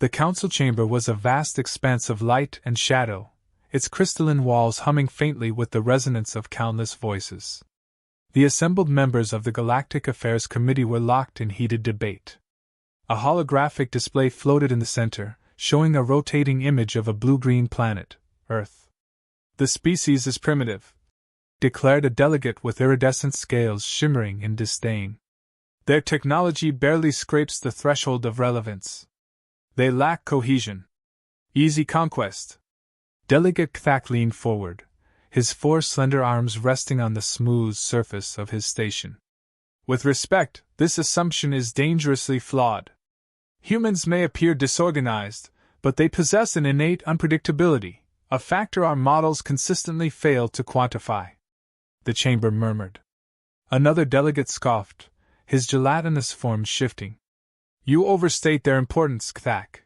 The council chamber was a vast expanse of light and shadow, its crystalline walls humming faintly with the resonance of countless voices. The assembled members of the Galactic Affairs Committee were locked in heated debate. A holographic display floated in the center, showing a rotating image of a blue-green planet, Earth. "The species is primitive," declared a delegate with iridescent scales shimmering in disdain. "Their technology barely scrapes the threshold of relevance. They lack cohesion. Easy conquest." Delegate Kthak leaned forward, his four slender arms resting on the smooth surface of his station. "With respect, this assumption is dangerously flawed. Humans may appear disorganized, but they possess an innate unpredictability, a factor our models consistently fail to quantify." The chamber murmured. Another delegate scoffed, his gelatinous form shifting. "You overstate their importance, Kthak.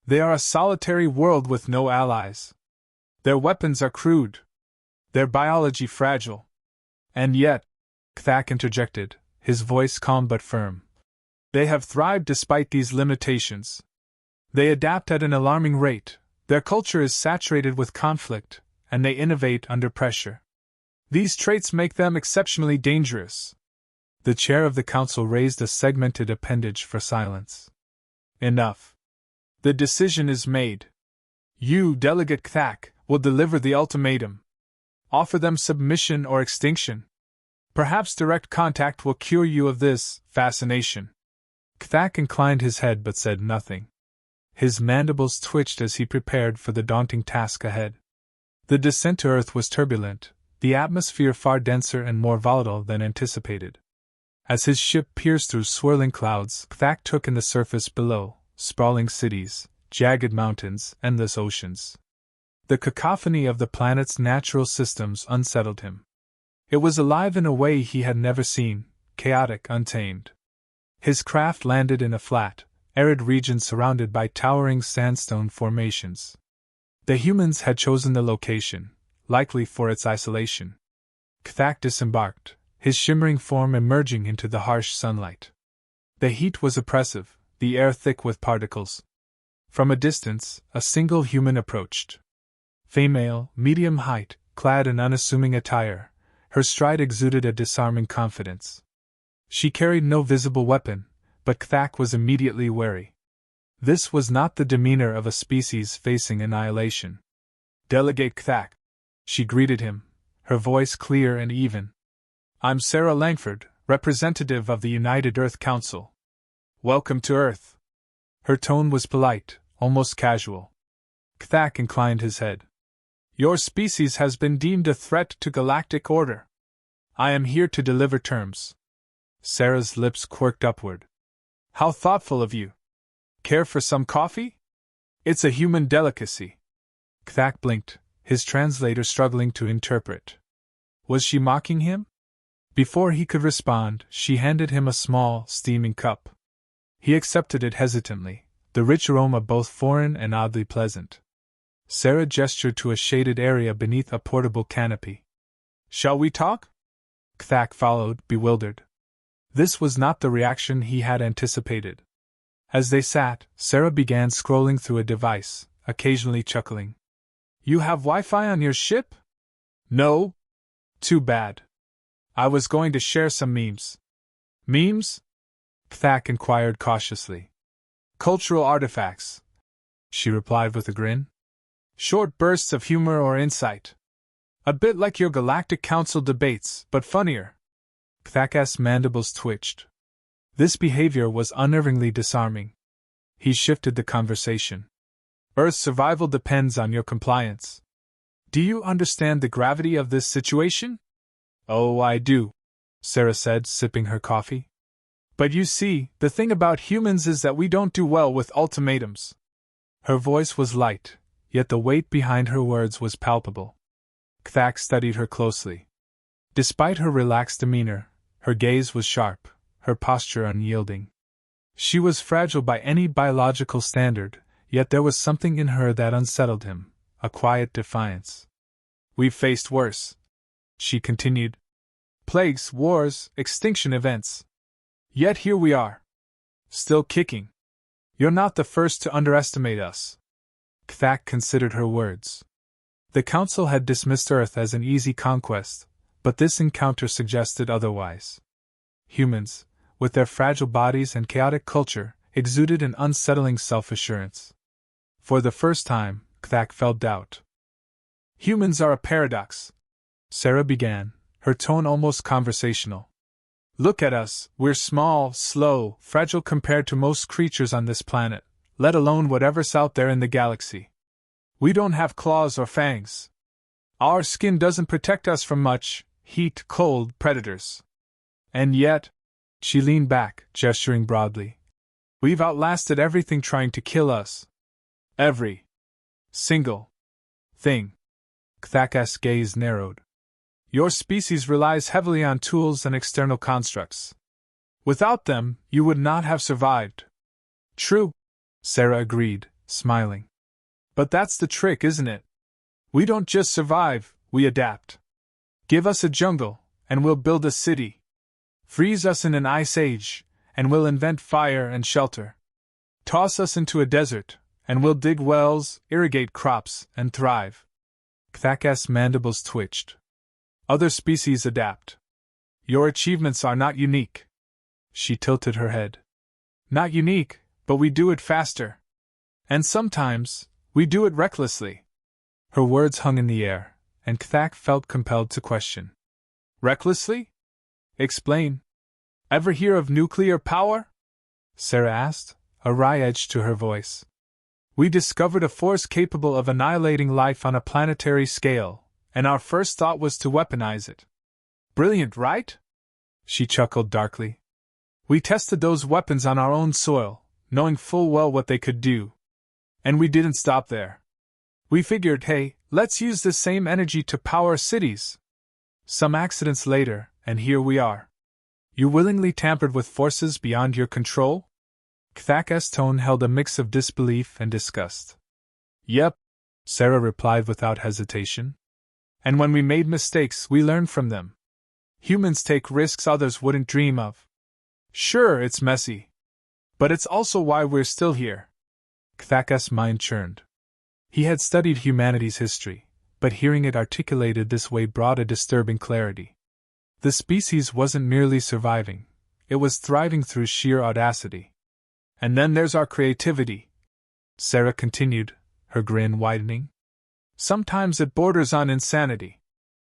They are a solitary world with no allies. Their weapons are crude. Their biology fragile. And yet," Kthak interjected, his voice calm but firm, "they have thrived despite these limitations. They adapt at an alarming rate, their culture is saturated with conflict, and they innovate under pressure. These traits make them exceptionally dangerous." The chair of the council raised a segmented appendage for silence. "Enough. The decision is made. You, Delegate Kthak, will deliver the ultimatum. Offer them submission or extinction. Perhaps direct contact will cure you of this fascination." Kthak inclined his head but said nothing. His mandibles twitched as he prepared for the daunting task ahead. The descent to Earth was turbulent, the atmosphere far denser and more volatile than anticipated. As his ship pierced through swirling clouds, Kthak took in the surface below, sprawling cities, jagged mountains, endless oceans. The cacophony of the planet's natural systems unsettled him. It was alive in a way he had never seen, chaotic, untamed. His craft landed in a flat, arid region surrounded by towering sandstone formations. The humans had chosen the location, likely for its isolation. Kthak disembarked, his shimmering form emerging into the harsh sunlight. The heat was oppressive, the air thick with particles. From a distance, a single human approached. Female, medium height, clad in unassuming attire, her stride exuded a disarming confidence. She carried no visible weapon, but Kthak was immediately wary. This was not the demeanor of a species facing annihilation. "Delegate Kthak," she greeted him, her voice clear and even. "I'm Sarah Langford, representative of the United Earth Council. Welcome to Earth." Her tone was polite, almost casual. Kthak inclined his head. "Your species has been deemed a threat to galactic order. I am here to deliver terms." Sarah's lips quirked upward. "How thoughtful of you. Care for some coffee? It's a human delicacy." Kthak blinked, his translator struggling to interpret. Was she mocking him? Before he could respond, she handed him a small, steaming cup. He accepted it hesitantly, the rich aroma both foreign and oddly pleasant. Sarah gestured to a shaded area beneath a portable canopy. "Shall we talk?" Kthak followed, bewildered. This was not the reaction he had anticipated. As they sat, Sarah began scrolling through a device, occasionally chuckling. "You have Wi-Fi on your ship?" "No." "Too bad. I was going to share some memes." "Memes?" Kthak inquired cautiously. "Cultural artifacts," she replied with a grin. "Short bursts of humor or insight. A bit like your Galactic Council debates, but funnier." Kthak's mandibles twitched. This behavior was unnervingly disarming. He shifted the conversation. "Earth's survival depends on your compliance. Do you understand the gravity of this situation?" "Oh, I do," Sarah said, sipping her coffee. "But you see, the thing about humans is that we don't do well with ultimatums." Her voice was light, yet the weight behind her words was palpable. Kthak studied her closely. Despite her relaxed demeanor, her gaze was sharp, her posture unyielding. She was fragile by any biological standard, yet there was something in her that unsettled him, a quiet defiance. "We've faced worse," she continued. "Plagues, wars, extinction events. Yet here we are. Still kicking. You're not the first to underestimate us. Kthak considered her words. The Council had dismissed Earth as an easy conquest, but this encounter suggested otherwise. Humans, with their fragile bodies and chaotic culture, exuded an unsettling self-assurance. For the first time, Kthak felt doubt. Humans are a paradox, Sarah began, her tone almost conversational. Look at us, we're small, slow, fragile compared to most creatures on this planet, let alone whatever's out there in the galaxy. We don't have claws or fangs. Our skin doesn't protect us from much heat, cold, predators. And yet, she leaned back, gesturing broadly, we've outlasted everything trying to kill us. Every single thing. Kthak's gaze narrowed. Your species relies heavily on tools and external constructs. Without them, you would not have survived. True, Sarah agreed, smiling. But that's the trick, isn't it? We don't just survive, we adapt. Give us a jungle, and we'll build a city. Freeze us in an ice age, and we'll invent fire and shelter. Toss us into a desert, and we'll dig wells, irrigate crops, and thrive. Kthak's mandibles twitched. Other species adapt. Your achievements are not unique. She tilted her head. Not unique, but we do it faster. And sometimes, we do it recklessly. Her words hung in the air, and Kthak felt compelled to question. Recklessly? Explain. Ever hear of nuclear power? Sarah asked, a wry edge to her voice. We discovered a force capable of annihilating life on a planetary scale, and our first thought was to weaponize it. Brilliant, right? She chuckled darkly. We tested those weapons on our own soil, knowing full well what they could do. And we didn't stop there. We figured, hey, let's use this same energy to power cities. Some accidents later, and here we are. You willingly tampered with forces beyond your control? Kthak's tone held a mix of disbelief and disgust. Yep, Sarah replied without hesitation. And when we made mistakes, we learned from them. Humans take risks others wouldn't dream of. Sure, it's messy. But it's also why we're still here. Kthak's mind churned. He had studied humanity's history, but hearing it articulated this way brought a disturbing clarity. The species wasn't merely surviving, it was thriving through sheer audacity. And then there's our creativity, Sarah continued, her grin widening. Sometimes it borders on insanity.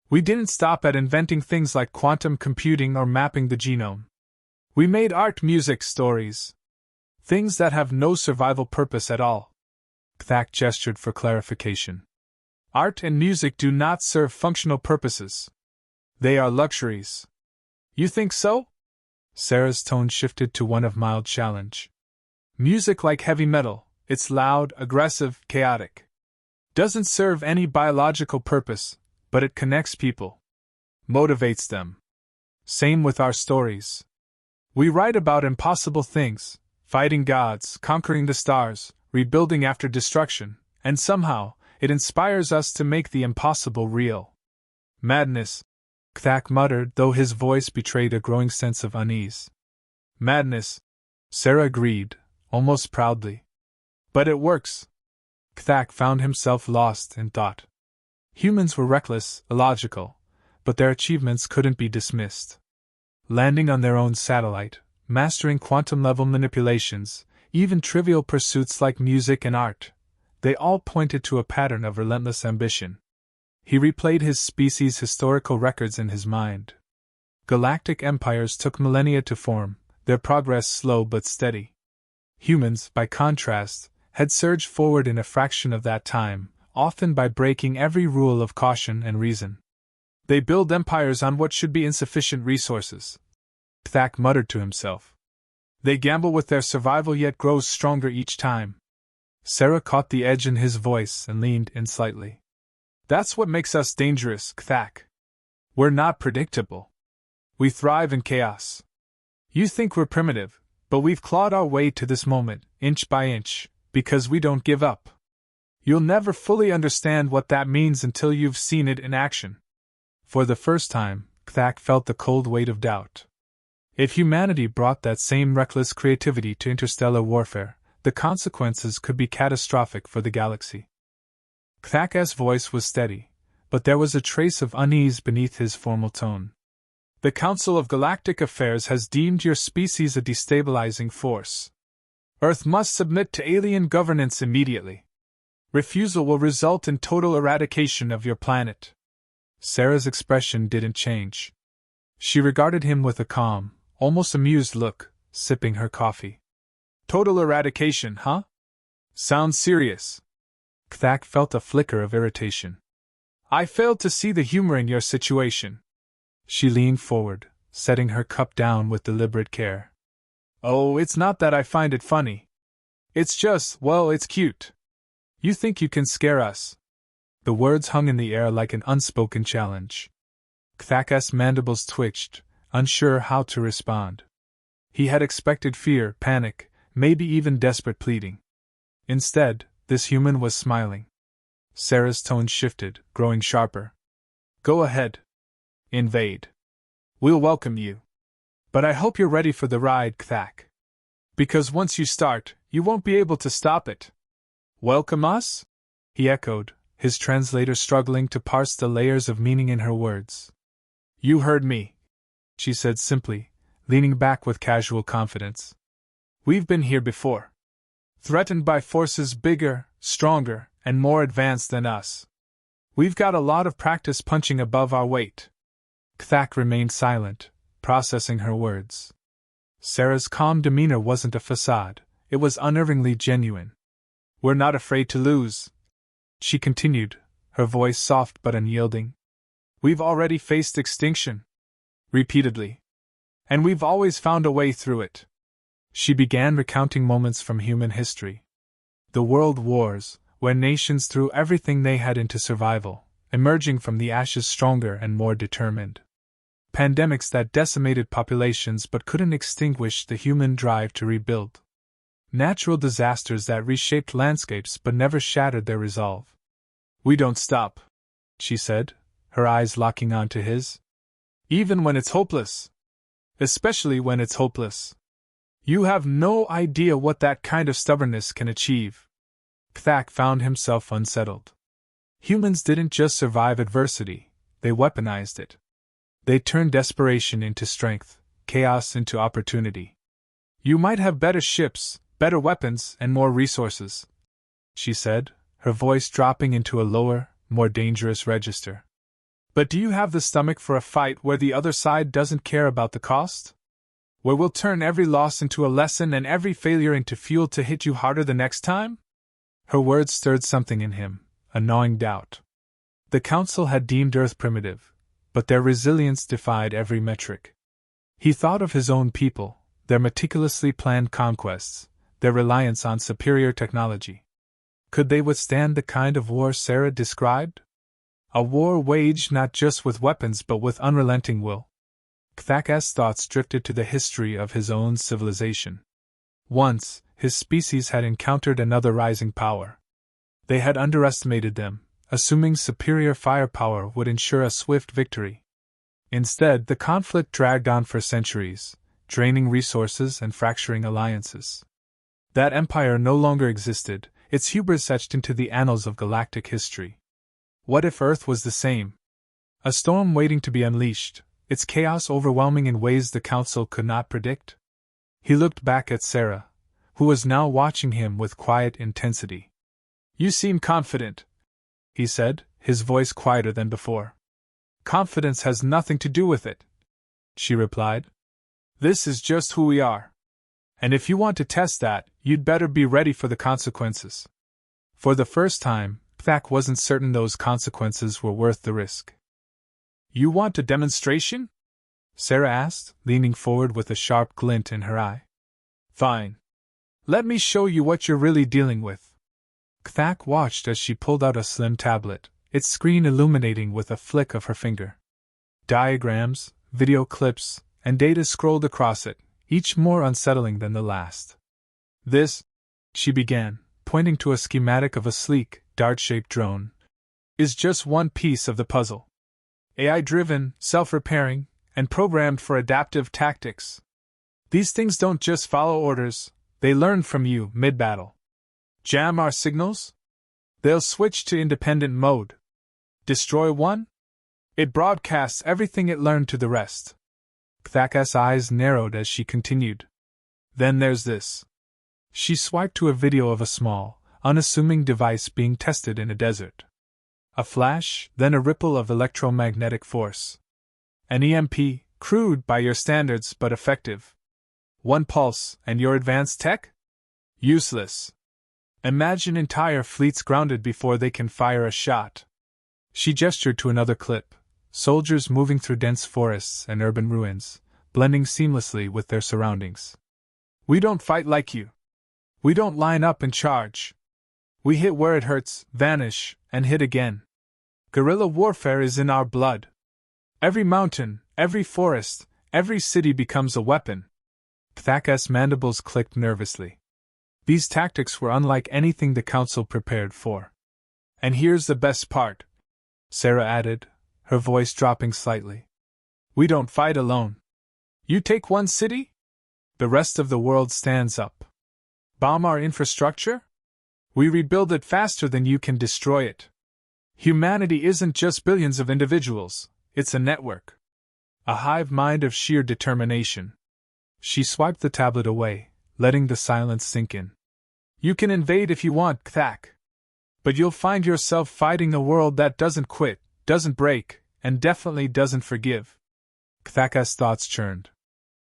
We didn't stop at inventing things like quantum computing or mapping the genome. We made art, music, stories. Things that have no survival purpose at all. Kthak gestured for clarification. Art and music do not serve functional purposes. They are luxuries. You think so? Sarah's tone shifted to one of mild challenge. Music like heavy metal, it's loud, aggressive, chaotic. Doesn't serve any biological purpose, but it connects people. Motivates them. Same with our stories. We write about impossible things, fighting gods, conquering the stars, rebuilding after destruction, and somehow, it inspires us to make the impossible real. Madness, Kthak muttered, though his voice betrayed a growing sense of unease. Madness, Sarah agreed, almost proudly. But it works. Kthak found himself lost in thought. Humans were reckless, illogical, but their achievements couldn't be dismissed. Landing on their own satellite, mastering quantum-level manipulations, even trivial pursuits like music and art, they all pointed to a pattern of relentless ambition. He replayed his species' historical records in his mind. Galactic empires took millennia to form, their progress slow but steady. Humans, by contrast, had surged forward in a fraction of that time, often by breaking every rule of caution and reason. They build empires on what should be insufficient resources. Kthak muttered to himself. They gamble with their survival yet grow stronger each time. Sarah caught the edge in his voice and leaned in slightly. That's what makes us dangerous, Kthak. We're not predictable. We thrive in chaos. You think we're primitive, but we've clawed our way to this moment, inch by inch, because we don't give up. You'll never fully understand what that means until you've seen it in action. For the first time, Kthak felt the cold weight of doubt. If humanity brought that same reckless creativity to interstellar warfare, The consequences could be catastrophic for the galaxy. Kthak's voice was steady, but there was a trace of unease beneath his formal tone. The Council of Galactic Affairs has deemed your species a destabilizing force. Earth must submit to alien governance immediately. Refusal will result in total eradication of your planet. Sarah's expression didn't change. She regarded him with a calm, almost amused look, sipping her coffee. Total eradication, huh? Sounds serious. Kthak felt a flicker of irritation. I failed to see the humor in your situation. She leaned forward, setting her cup down with deliberate care. Oh, it's not that I find it funny. It's just, well, it's cute. You think you can scare us? The words hung in the air like an unspoken challenge. Kthak's mandibles twitched, unsure how to respond. He had expected fear, panic, maybe even desperate pleading. Instead, this human was smiling. Sarah's tone shifted, growing sharper. Go ahead. Invade. We'll welcome you. But I hope you're ready for the ride, Kthak. Because once you start, you won't be able to stop it. Welcome us? He echoed, his translator struggling to parse the layers of meaning in her words. You heard me, she said simply, leaning back with casual confidence. We've been here before. Threatened by forces bigger, stronger, and more advanced than us. We've got a lot of practice punching above our weight. Kthak remained silent, processing her words. Sarah's calm demeanor wasn't a facade, it was unnervingly genuine. We're not afraid to lose, she continued, her voice soft but unyielding. We've already faced extinction. Repeatedly. And we've always found a way through it. She began recounting moments from human history. The world wars, where nations threw everything they had into survival, emerging from the ashes stronger and more determined. Pandemics that decimated populations but couldn't extinguish the human drive to rebuild. Natural disasters that reshaped landscapes but never shattered their resolve. We don't stop, she said, her eyes locking onto his. Even when it's hopeless. Especially when it's hopeless. You have no idea what that kind of stubbornness can achieve. Kthak found himself unsettled. Humans didn't just survive adversity, they weaponized it. They turned desperation into strength, chaos into opportunity. You might have better ships, better weapons, and more resources, she said, her voice dropping into a lower, more dangerous register. But do you have the stomach for a fight where the other side doesn't care about the cost? Where we'll turn every loss into a lesson and every failure into fuel to hit you harder the next time? Her words stirred something in him, a gnawing doubt. The Council had deemed Earth primitive, but their resilience defied every metric. He thought of his own people, their meticulously planned conquests, their reliance on superior technology. Could they withstand the kind of war Sarah described? A war waged not just with weapons but with unrelenting will. Kthak's thoughts drifted to the history of his own civilization. Once, his species had encountered another rising power. They had underestimated them, assuming superior firepower would ensure a swift victory. Instead, the conflict dragged on for centuries, draining resources and fracturing alliances. That empire no longer existed, its hubris etched into the annals of galactic history. What if Earth was the same? A storm waiting to be unleashed, its chaos overwhelming in ways the Council could not predict? He looked back at Sarah, who was now watching him with quiet intensity. You seem confident, he said, his voice quieter than before. Confidence has nothing to do with it, she replied. This is just who we are. And if you want to test that, you'd better be ready for the consequences. For the first time, Kthak wasn't certain those consequences were worth the risk. You want a demonstration? Sarah asked, leaning forward with a sharp glint in her eye. Fine. Let me show you what you're really dealing with. Kthak watched as she pulled out a slim tablet, its screen illuminating with a flick of her finger. Diagrams, video clips, and data scrolled across it, each more unsettling than the last. This, she began, pointing to a schematic of a sleek, dart-shaped drone, is just one piece of the puzzle. AI-driven, self-repairing, and programmed for adaptive tactics. These things don't just follow orders, They learn from you mid-battle. Jam our signals? They'll switch to independent mode. Destroy one? It broadcasts everything it learned to the rest. Kthak's eyes narrowed as she continued. Then there's this. She swiped to a video of a small, unassuming device being tested in a desert. A flash, then a ripple of electromagnetic force. An EMP, crude by your standards but effective. One pulse, and your advanced tech? Useless. Imagine entire fleets grounded before they can fire a shot. She gestured to another clip. Soldiers moving through dense forests and urban ruins, blending seamlessly with their surroundings. We don't fight like you. We don't line up and charge. We hit where it hurts, vanish, and hit again. Guerrilla warfare is in our blood. Every mountain, every forest, every city becomes a weapon. Kthak's mandibles clicked nervously. These tactics were unlike anything the Council prepared for. And here's the best part, Sarah added, her voice dropping slightly. We don't fight alone. You take one city? The rest of the world stands up. Bomb our infrastructure? We rebuild it faster than you can destroy it. Humanity isn't just billions of individuals, it's a network. A hive mind of sheer determination. She swiped the tablet away, letting the silence sink in. You can invade if you want, Kthak. But you'll find yourself fighting a world that doesn't quit, doesn't break, and definitely doesn't forgive. Kthak's thoughts churned.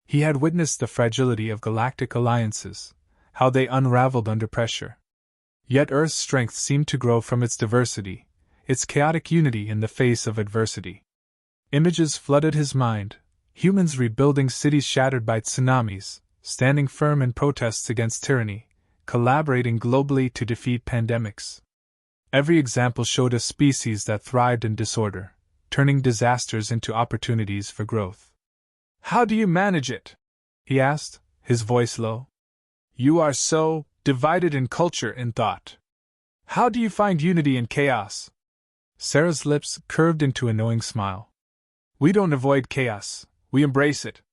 He had witnessed the fragility of galactic alliances, how they unraveled under pressure. Yet Earth's strength seemed to grow from its diversity, its chaotic unity in the face of adversity. Images flooded his mind, humans rebuilding cities shattered by tsunamis, standing firm in protests against tyranny, collaborating globally to defeat pandemics. Every example showed a species that thrived in disorder, turning disasters into opportunities for growth. How do you manage it? He asked, his voice low. You are so divided in culture and thought. How do you find unity in chaos? Sarah's lips curved into a knowing smile. We don't avoid chaos, we embrace it.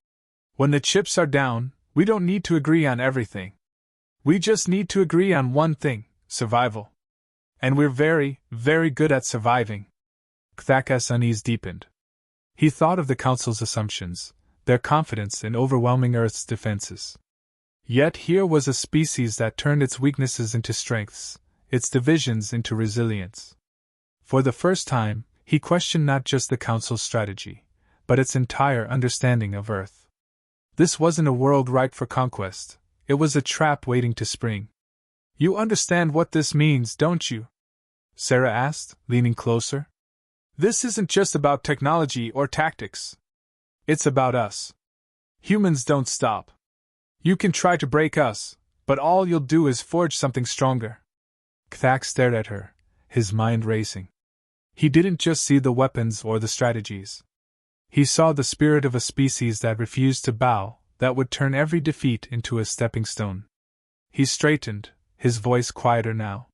When the chips are down, we don't need to agree on everything. We just need to agree on one thing, survival. And we're very, very good at surviving. Kthak's unease deepened. He thought of the Council's assumptions, their confidence in overwhelming Earth's defenses. Yet here was a species that turned its weaknesses into strengths, its divisions into resilience. For the first time, he questioned not just the Council's strategy, but its entire understanding of Earth. This wasn't a world ripe for conquest, it was a trap waiting to spring. You understand what this means, don't you? Sarah asked, leaning closer. This isn't just about technology or tactics. It's about us. Humans don't stop. You can try to break us, but all you'll do is forge something stronger. Kthak stared at her, his mind racing. He didn't just see the weapons or the strategies. He saw the spirit of a species that refused to bow, that would turn every defeat into a stepping stone. He straightened, his voice quieter now.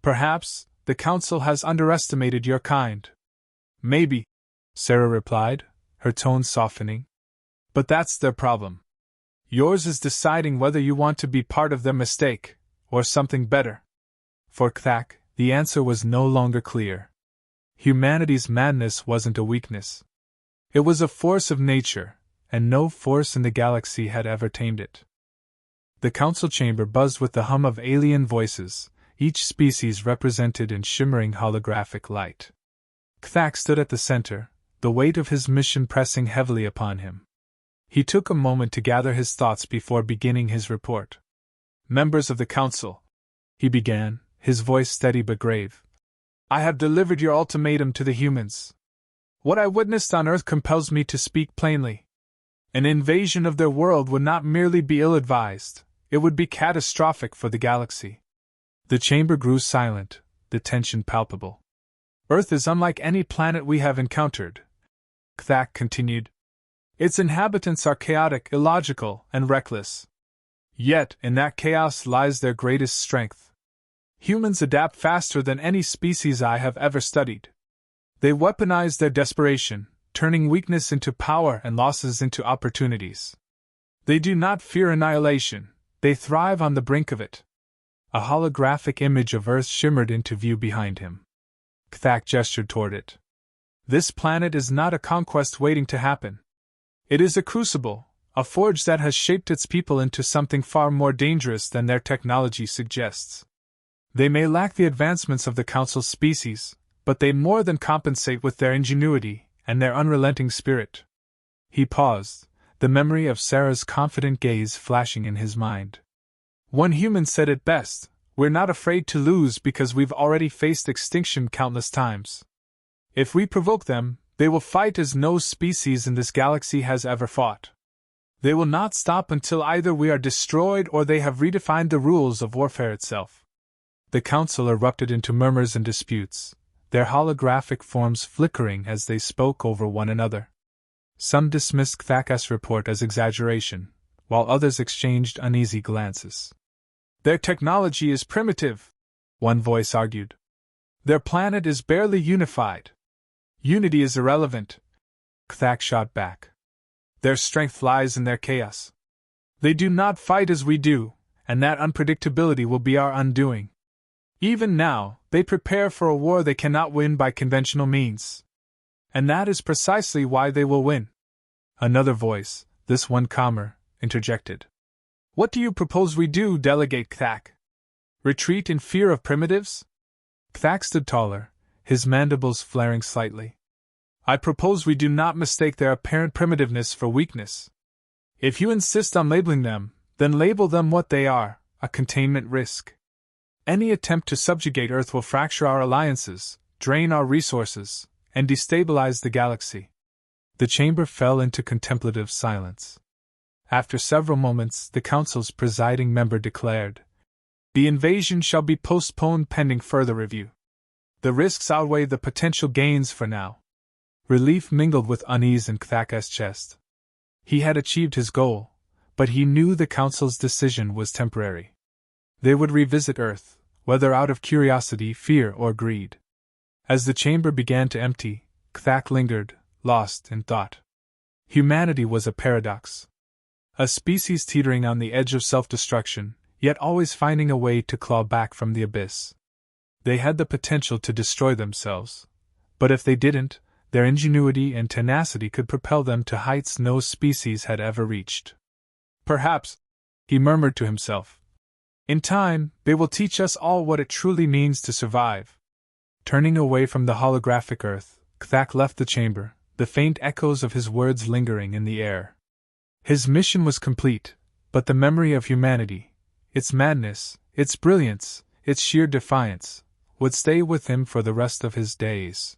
Perhaps, the Council has underestimated your kind. Maybe, Sarah replied, her tone softening. But that's their problem. Yours is deciding whether you want to be part of their mistake, or something better. For Kthak, the answer was no longer clear. Humanity's madness wasn't a weakness. It was a force of nature, and no force in the galaxy had ever tamed it. The council chamber buzzed with the hum of alien voices, each species represented in shimmering holographic light. Kthak stood at the center, the weight of his mission pressing heavily upon him. He took a moment to gather his thoughts before beginning his report. Members of the council, he began, his voice steady but grave. I have delivered your ultimatum to the humans. What I witnessed on Earth compels me to speak plainly. An invasion of their world would not merely be ill-advised, it would be catastrophic for the galaxy. The chamber grew silent, the tension palpable. Earth is unlike any planet we have encountered, Kthak continued. Its inhabitants are chaotic, illogical, and reckless. Yet, in that chaos lies their greatest strength. Humans adapt faster than any species I have ever studied. They weaponize their desperation, turning weakness into power and losses into opportunities. They do not fear annihilation, They thrive on the brink of it. A holographic image of Earth shimmered into view behind him. Kthak gestured toward it. This planet is not a conquest waiting to happen. It is a crucible, a forge that has shaped its people into something far more dangerous than their technology suggests. They may lack the advancements of the Council's species, but they more than compensate with their ingenuity and their unrelenting spirit. He paused, the memory of Sarah's confident gaze flashing in his mind. One human said it best, "We're not afraid to lose because we've already faced extinction countless times. If we provoke them, they will fight as no species in this galaxy has ever fought. They will not stop until either we are destroyed or they have redefined the rules of warfare itself." The council erupted into murmurs and disputes, their holographic forms flickering as they spoke over one another. Some dismissed Kthak's report as exaggeration, while others exchanged uneasy glances. "Their technology is primitive," one voice argued. "Their planet is barely unified. Unity is irrelevant," Kthak shot back. "Their strength lies in their chaos. They do not fight as we do, and that unpredictability will be our undoing. Even now, they prepare for a war they cannot win by conventional means. And that is precisely why they will win." Another voice, this one calmer, interjected. "What do you propose we do, Delegate Kthak? Retreat in fear of primitives?" Kthak stood taller, his mandibles flaring slightly. "I propose we do not mistake their apparent primitiveness for weakness. If you insist on labeling them, then label them what they are, a containment risk. Any attempt to subjugate Earth will fracture our alliances, drain our resources, and destabilize the galaxy." The chamber fell into contemplative silence. After several moments, the Council's presiding member declared, "The invasion shall be postponed pending further review. The risks outweigh the potential gains for now." Relief mingled with unease in Kthak's chest. He had achieved his goal, but he knew the Council's decision was temporary. They would revisit Earth, whether out of curiosity, fear, or greed. As the chamber began to empty, Kthak lingered, lost in thought. Humanity was a paradox. A species teetering on the edge of self-destruction, yet always finding a way to claw back from the abyss. They had the potential to destroy themselves, but if they didn't, their ingenuity and tenacity could propel them to heights no species had ever reached. "Perhaps," he murmured to himself, "in time, they will teach us all what it truly means to survive." Turning away from the holographic Earth, Kthak left the chamber, the faint echoes of his words lingering in the air. His mission was complete, but the memory of humanity, its madness, its brilliance, its sheer defiance, would stay with him for the rest of his days.